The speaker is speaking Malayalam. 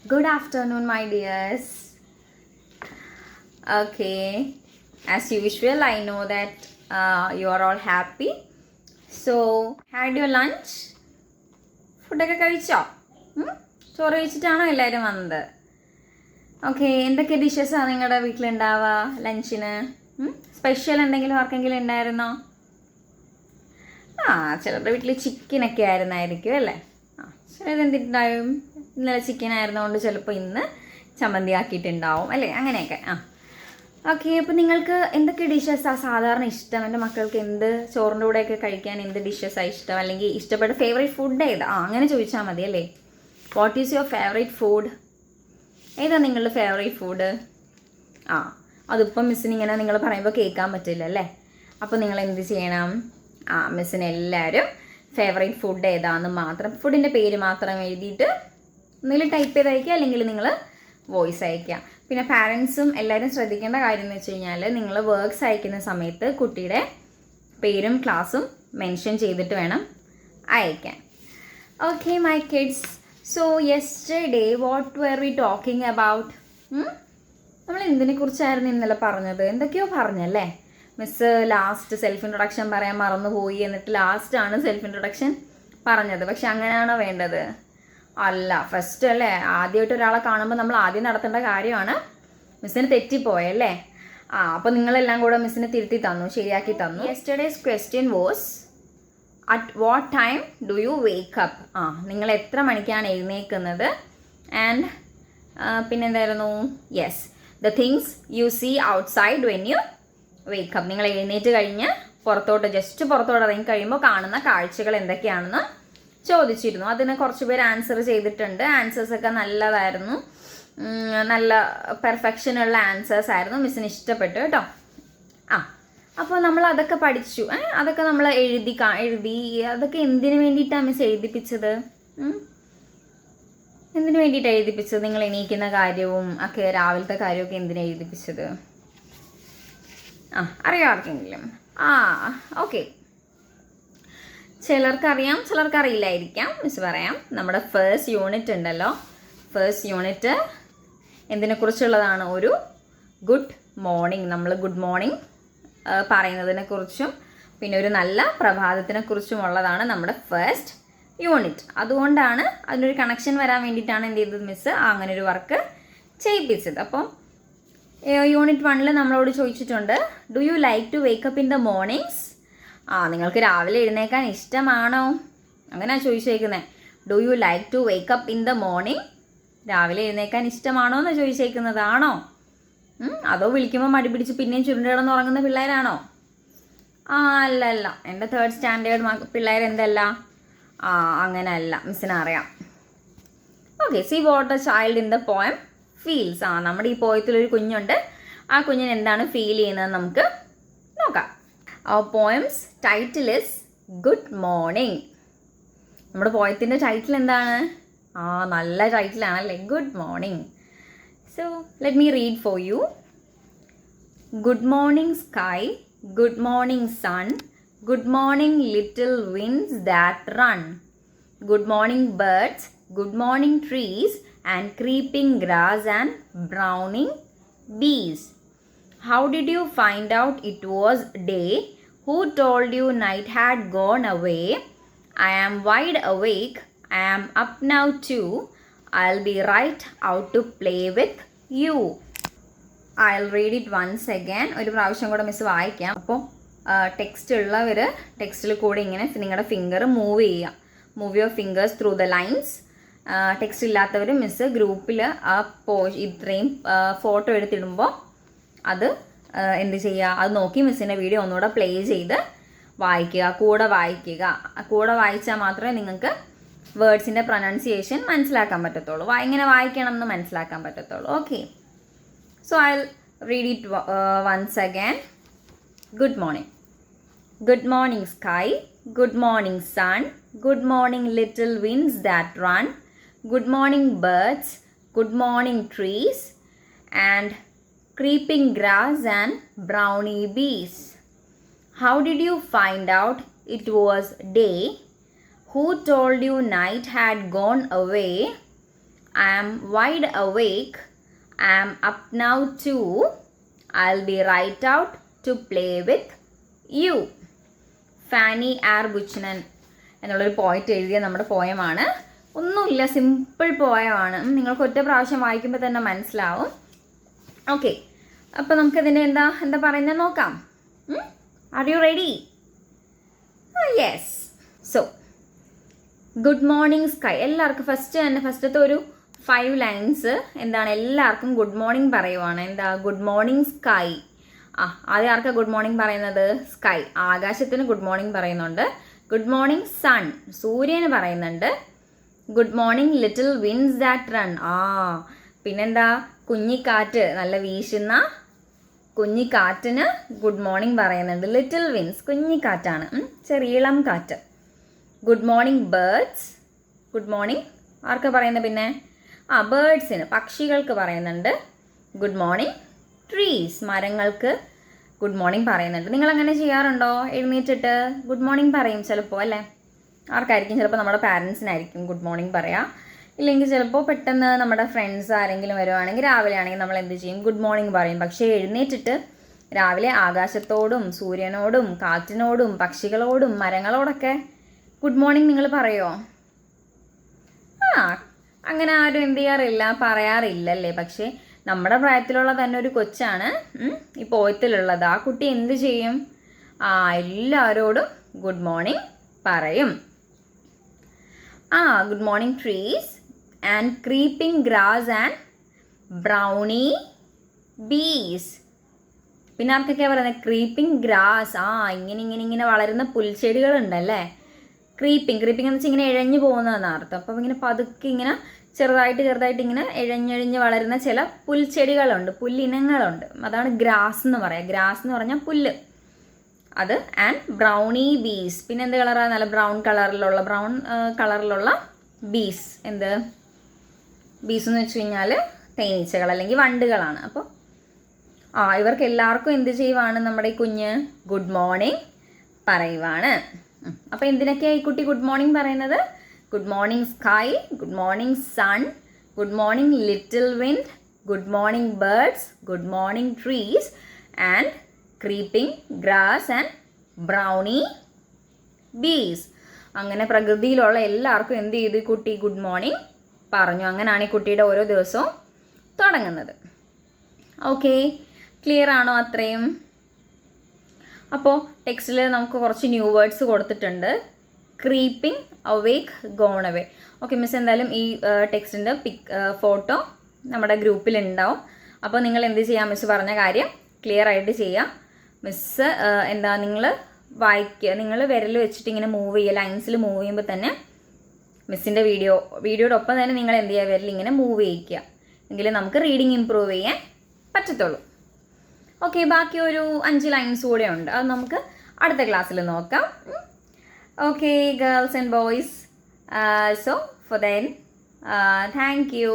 Good afternoon, my dears. Okay, as usual, I know that you are all happy. So, had your lunch? ഫുഡൊക്കെ കഴിച്ചോ? ചോറ് കഴിച്ചിട്ടാണോ എല്ലാവരും വന്നത്? ഓക്കെ, എന്തൊക്കെ ഡിഷസാണ് നിങ്ങളുടെ വീട്ടിലുണ്ടാവുക ലഞ്ചിന്? സ്പെഷ്യൽ എന്തെങ്കിലും ആർക്കെങ്കിലും ഉണ്ടായിരുന്നോ? ചിലരുടെ വീട്ടിൽ ചിക്കനൊക്കെ ആയിരുന്നായിരിക്കും അല്ലേ? ചിലരെന്തിട്ടുണ്ടാവും, ഇന്നലെ ചിക്കൻ ആയിരുന്നതുകൊണ്ട് ചിലപ്പോൾ ഇന്ന് ചമ്മന്തി ആക്കിയിട്ടുണ്ടാവും അല്ലേ? അങ്ങനെയൊക്കെ. ഓക്കെ, അപ്പോൾ നിങ്ങൾക്ക് എന്തൊക്കെ ഡിഷസാണ് സാധാരണ ഇഷ്ടം? എൻ്റെ മക്കൾക്ക് എന്ത് ചോറിൻ്റെ കൂടെയൊക്കെ കഴിക്കാൻ എന്ത് ഡിഷസാണ് ഇഷ്ടം? അല്ലെങ്കിൽ ഇഷ്ടപ്പെട്ട ഫേവറേറ്റ് ഫുഡ് ഏതാ? അങ്ങനെ ചോദിച്ചാൽ മതി അല്ലേ? What is your favourite food? ഏതാ നിങ്ങളുടെ ഫേവറേറ്റ് ഫുഡ്? അതിപ്പം മിസ്സിന് ഇങ്ങനെ നിങ്ങൾ പറയുമ്പോൾ കേൾക്കാൻ പറ്റില്ല അല്ലേ? അപ്പോൾ നിങ്ങൾ എന്ത് ചെയ്യണം? മിസ്സിന് എല്ലാവരും ഫേവറേറ്റ് ഫുഡ് ഏതാണെന്ന് മാത്രം, ഫുഡിൻ്റെ പേര് മാത്രം എഴുതിയിട്ട് ഒന്നുകിൽ ടൈപ്പ് ചെയ്ത് അയക്കുക, അല്ലെങ്കിൽ നിങ്ങൾ വോയിസ് അയക്കുക. പിന്നെ പാരൻസും എല്ലാവരും ശ്രദ്ധിക്കേണ്ട കാര്യം എന്ന് വെച്ച് കഴിഞ്ഞാൽ, നിങ്ങൾ വർക്ക്സ് അയക്കുന്ന സമയത്ത് കുട്ടിയുടെ പേരും ക്ലാസ്സും മെൻഷൻ ചെയ്തിട്ട് വേണം അയക്കാൻ. Okay my kids, so yesterday what were V talking about? നമ്മൾ എന്തിനെ കുറിച്ചായിരുന്നു ഇന്നലെ പറഞ്ഞത്? എന്തൊക്കെയോ പറഞ്ഞല്ലേ? മിസ്സ് ലാസ്റ്റ് സെൽഫ് ഇൻട്രൊഡക്ഷൻ പറയാൻ മറന്നുപോയി, എന്നിട്ട് ലാസ്റ്റാണ് സെൽഫ് ഇൻട്രൊഡക്ഷൻ പറഞ്ഞത്. പക്ഷെ അങ്ങനെയാണോ വേണ്ടത്? അല്ല, ഫസ്റ്റ് അല്ലേ? ആദ്യമായിട്ട് ഒരാളെ കാണുമ്പോൾ നമ്മൾ ആദ്യം നടത്തേണ്ട കാര്യമാണ്. മിസ്സിന് തെറ്റിപ്പോയല്ലേ? അപ്പോൾ നിങ്ങളെല്ലാം കൂടെ മിസ്സിന് തിരുത്തി തന്നു, ശരിയാക്കി തന്നു. Yesterday's question was at what time do you wake up? നിങ്ങൾ എത്ര മണിക്കാണ് എഴുന്നേൽക്കുന്നത്? ആൻഡ് പിന്നെന്തായിരുന്നു? Yes, the things you see outside when you wake up. നിങ്ങൾ എഴുന്നേറ്റ് കഴിഞ്ഞ് ജസ്റ്റ് പുറത്തോട്ട് ഇറങ്ങി കഴിയുമ്പോൾ കാണുന്ന കാഴ്ചകൾ എന്തൊക്കെയാണെന്ന് ചോദിച്ചിരുന്നു. അതിന് കുറച്ച് പേര് ആൻസർ ചെയ്തിട്ടുണ്ട്. ആൻസേഴ്സൊക്കെ നല്ലതായിരുന്നു, നല്ല പെർഫെക്ഷനുള്ള ആൻസേഴ്സ് ആയിരുന്നു. മിസ്സിന് ഇഷ്ടപ്പെട്ടു കേട്ടോ. അപ്പോൾ നമ്മൾ അതൊക്കെ പഠിച്ചു. അതൊക്കെ നമ്മൾ എഴുതി. അതൊക്കെ എന്തിനു വേണ്ടിയിട്ടാണ് മിസ് എഴുതിപ്പിച്ചത്? എന്തിനു വേണ്ടിയിട്ടാണ് എഴുതിപ്പിച്ചത്? നിങ്ങൾ എണീക്കുന്ന കാര്യവും ഒക്കെ, രാവിലത്തെ കാര്യമൊക്കെ എന്തിനാണ് എഴുതിപ്പിച്ചത്? അറിയാം ആർക്കെങ്കിലും? ഓക്കെ, ചിലർക്കറിയാം, ചിലർക്കറിയില്ലായിരിക്കാം. മിസ് പറയാം. നമ്മുടെ ഫസ്റ്റ് യൂണിറ്റ് ഉണ്ടല്ലോ, ഫസ്റ്റ് യൂണിറ്റ് എന്തിനെക്കുറിച്ചുള്ളതാണ്? ഒരു ഗുഡ് മോർണിംഗ്. നമ്മൾ ഗുഡ് മോർണിംഗ് പറയുന്നതിനെ കുറിച്ചും പിന്നെ ഒരു നല്ല പ്രഭാതത്തിനെ കുറിച്ചുമുള്ളതാണ് നമ്മുടെ ഫസ്റ്റ് യൂണിറ്റ്. അതുകൊണ്ടാണ് അതിനൊരു കണക്ഷൻ വരാൻ വേണ്ടിയിട്ടാണ് എന്ത് ചെയ്തത് മിസ് അങ്ങനെ ഒരു വർക്ക് ചെയ്യിപ്പിച്ചത്. അപ്പം യൂണിറ്റ് 1 നമ്മളോട് ചോദിച്ചിട്ടുണ്ട്, do you like to wake up in the mornings? നിങ്ങൾക്ക് രാവിലെ എഴുന്നേക്കാൻ ഇഷ്ടമാണോ? അങ്ങനെയാണ് ചോദിച്ചേക്കുന്നത്. Do you like to wake up in the morning? രാവിലെ എഴുന്നേക്കാൻ ഇഷ്ടമാണോ എന്ന് ചോദിച്ചേക്കുന്നതാണോ? അതോ വിളിക്കുമ്പോൾ മടി പിടിച്ച് പിന്നെയും ചുരുണ്ട് കിടന്ന് ഉറങ്ങുന്ന പിള്ളേരാണോ? അല്ല, എൻ്റെ 3rd സ്റ്റാൻഡേർഡ് പിള്ളേർ എന്തല്ല? അങ്ങനെയല്ല, മിസ്സിനറിയാം. Okay, see what the child in the poem feels. നമ്മുടെ ഈ പോയത്തിലൊരു കുഞ്ഞുണ്ട്. ആ കുഞ്ഞിന് എന്താണ് ഫീൽ ചെയ്യുന്നത് നമുക്ക് നോക്കാം. Poem's title is good morning. നമ്മുടെ പോയത്തിൻ്റെ ടൈറ്റിൽ എന്താണ്? നല്ല ടൈറ്റിലാണല്ലേ, good morning. So let me read for you. Good morning sky, good morning sun, good morning little winds that run, good morning birds, good morning trees and creeping grass and browning bees. How did you find out it was day? Who told you night had gone away? I am wide awake, I am up now too. I'll be right out to play with you. I'll read it once again. ഒരു പ്രാവശ്യം കൂടെ മിസ് വായിക്കാം. അപ്പോൾ ടെക്സ്റ്റ് ഉള്ളവർ ടെക്സ്റ്റിൽ കൂടെ ഇങ്ങനെ നിങ്ങളുടെ ഫിംഗർ മൂവ് ചെയ്യുക. Move your fingers through the lines. Text ഇല്ലാത്തവർ മിസ് ഗ്രൂപ്പിൽ ഇത്രയും ഫോട്ടോ എടുത്തിടുമ്പോൾ അത് എന്ത് ചെയ്യുക, അത് നോക്കി മിസ്സിൻ്റെ വീഡിയോ ഒന്നുകൂടെ പ്ലേ ചെയ്ത് വായിക്കുക, കൂടെ വായിച്ചാൽ മാത്രമേ നിങ്ങൾക്ക് വേർഡ്സിൻ്റെ പ്രൊനൗൺസിയേഷൻ മനസ്സിലാക്കാൻ പറ്റത്തുള്ളൂ, എങ്ങനെ വായിക്കണം എന്ന് മനസ്സിലാക്കാൻ പറ്റത്തുള്ളൂ. Okay, so I read it once again. Good morning. Good morning sky, good morning sun, good morning little winds that run, good morning birds, good morning trees, and creeping grass and brownie bees. How did you find out it was day? Who told you night had gone away? I am wide awake. I am up now too. I'll be right out to play with you. Fanny R Buchanan എന്നുള്ളൊരു പോയറ്റ് എഴുതിയ നമ്മുടെ പോയമാണ്. ഒന്നുമില്ല, സിമ്പിൾ പോയമാണ്. നിങ്ങൾക്ക് ഒറ്റ പ്രാവശ്യം വായിക്കുമ്പോൾ തന്നെ മനസ്സിലാവും. ഓക്കെ, അപ്പോൾ നമുക്കതിൻ്റെ എന്താ പറയുന്നത് നോക്കാം. Are you ready? Yes. So good morning sky. എല്ലാവർക്കും ഫസ്റ്റത്തെ ഒരു 5 ലൈൻസ് എന്താണ്, എല്ലാവർക്കും ഗുഡ് മോർണിംഗ് പറയുവാണ്. എന്താ ഗുഡ് മോർണിംഗ് സ്കൈ. ആദ്യം ആർക്കാണ് ഗുഡ് മോർണിംഗ് പറയുന്നത്? സ്കൈ, ആകാശത്തിന് ഗുഡ് മോർണിംഗ് പറയുന്നുണ്ട്. ഗുഡ് മോർണിംഗ് സൺ, സൂര്യന് പറയുന്നുണ്ട്. Good morning little winds that run. പിന്നെന്താ, കുഞ്ഞിക്കാറ്റ്, നല്ല വീശുന്ന കുഞ്ഞിക്കാറ്റിന് ഗുഡ് മോർണിംഗ് പറയുന്നുണ്ട്. ലിറ്റിൽ വിൻഡ്സ്, കുഞ്ഞിക്കാറ്റാണ്, ചെറിയ ഇളം കാറ്റ്. Good morning birds. Good morning ആർക്കാ പറയുന്നത്? പിന്നെ ബേർഡ്സിന്, പക്ഷികൾക്ക് പറയുന്നുണ്ട്. ഗുഡ് മോർണിംഗ് ട്രീസ്, മരങ്ങൾക്ക് ഗുഡ് മോർണിംഗ് പറയുന്നുണ്ട്. നിങ്ങൾ അങ്ങനെ ചെയ്യാറുണ്ടോ? എഴുന്നേറ്റിട്ട് ഗുഡ് മോർണിംഗ് പറയും ചിലപ്പോൾ, അല്ലേ? ആർക്കായിരിക്കും? ചിലപ്പോൾ നമ്മുടെ പാരൻസിനായിരിക്കും ഗുഡ് മോർണിംഗ് പറയാം. ഇല്ലെങ്കിൽ ചിലപ്പോൾ പെട്ടെന്ന് നമ്മുടെ ഫ്രണ്ട്സ് ആരെങ്കിലും വരുവാണെങ്കിൽ, രാവിലെ ആണെങ്കിൽ നമ്മൾ എന്ത് ചെയ്യും? ഗുഡ് മോർണിംഗ് പറയും. പക്ഷേ എഴുന്നേറ്റിട്ട് രാവിലെ ആകാശത്തോടും സൂര്യനോടും കാറ്റിനോടും പക്ഷികളോടും മരങ്ങളോടൊക്കെ ഗുഡ് മോർണിംഗ് നിങ്ങൾ പറയുമോ? അങ്ങനെ ആരും എന്ത് ചെയ്യാറില്ല, പറയാറില്ലല്ലേ. പക്ഷേ നമ്മുടെ പ്രായത്തിലുള്ള തന്നെ ഒരു കൊച്ചാണ് ഈ പോയത്തിലുള്ളത്. ആ കുട്ടി എന്ത് ചെയ്യും? എല്ലാവരോടും ഗുഡ് മോർണിംഗ് പറയും. Good morning trees and creeping grass and brownie bees. പിന്നെ ആർക്കൊക്കെയാണ് പറയുന്നത്? Creeping grass. ഇങ്ങനെ വളരുന്ന പുൽച്ചെടികളുണ്ടല്ലേ. ക്രീപ്പിംഗ് എന്ന് വെച്ചാൽ ഇങ്ങനെ ഇഴഞ്ഞു പോകുന്നതെന്ന് അർത്ഥം. അപ്പം ഇങ്ങനെ പതുക്കെ ഇങ്ങനെ ചെറുതായിട്ട് ഇങ്ങനെ ഇഴഞ്ഞിഴഞ്ഞ് വളരുന്ന ചില പുൽച്ചെടികളുണ്ട്, പുല്ലിനങ്ങളുണ്ട്. അതാണ് ഗ്രാസ് എന്ന് പറയാം. ഗ്രാസ് എന്ന് പറഞ്ഞാൽ പുല്ല്, അത്. And brownie bees. പിന്നെ എന്ത് കളറാണ്? നല്ല ബ്രൗൺ കളറിലുള്ള ബീസ്. എന്ത് ബീസ് എന്ന് വെച്ച് കഴിഞ്ഞാൽ തേനീച്ചകൾ അല്ലെങ്കിൽ വണ്ടുകളാണ്. അപ്പോൾ ഇവർക്ക് എല്ലാവർക്കും എന്ത് ചെയ്യുവാണ് നമ്മുടെ ഈ കുഞ്ഞ്? ഗുഡ് മോർണിംഗ് പറയുവാണ്. അപ്പോൾ എന്തിനൊക്കെയാണ് ഈ കുട്ടി ഗുഡ് മോർണിംഗ് പറയുന്നത്? Good morning sky, good morning sun, good morning little wind, good morning birds, good morning trees and creeping grass and brownie bees. അങ്ങനെ പ്രകൃതിയിലുള്ള എല്ലാവർക്കും എന്ത് ചെയ്തു? കുട്ടി ഗുഡ് മോർണിംഗ് പറഞ്ഞു. അങ്ങനെയാണ് ഈ കുട്ടിയുടെ ഓരോ ദിവസവും തുടങ്ങുന്നത്. ഓക്കെ, ക്ലിയർ ആണോ അത്രയും? അപ്പോൾ ടെക്സ്റ്റിൽ നമുക്ക് കുറച്ച് ന്യൂ വേർഡ്സ് കൊടുത്തിട്ടുണ്ട്. Creeping, awake, gone away. Okay, miss എന്തായാലും ഈ ടെക്സ്റ്റിൻ്റെ ഫോട്ടോ നമ്മുടെ ഗ്രൂപ്പിലുണ്ടാവും. അപ്പോൾ നിങ്ങൾ എന്ത് ചെയ്യാം? മിസ് പറഞ്ഞ കാര്യം ക്ലിയർ ആയിട്ട് ചെയ്യാം. മിസ് നിങ്ങൾ വായിക്കുക, നിങ്ങൾ വിരൽ വെച്ചിട്ട് ഇങ്ങനെ മൂവ് ചെയ്യുക, ലൈൻസിൽ മൂവ് ചെയ്യുമ്പോൾ തന്നെ മിസ്സിൻ്റെ വീഡിയോയുടെ ഒപ്പം തന്നെ നിങ്ങൾ എന്ത് ചെയ്യുക? വിരൽ ഇങ്ങനെ മൂവ് ചെയ്യിക്കുക. എങ്കിലും നമുക്ക് റീഡിങ് ഇമ്പ്രൂവ് ചെയ്യാൻ പറ്റത്തുള്ളൂ. ഓക്കെ, ബാക്കി ഒരു 5 ലൈൻസ് കൂടെ ഉണ്ട്. അത് നമുക്ക് അടുത്ത ക്ലാസ്സിൽ നോക്കാം. Okay, girls and boys. So for then, thank you.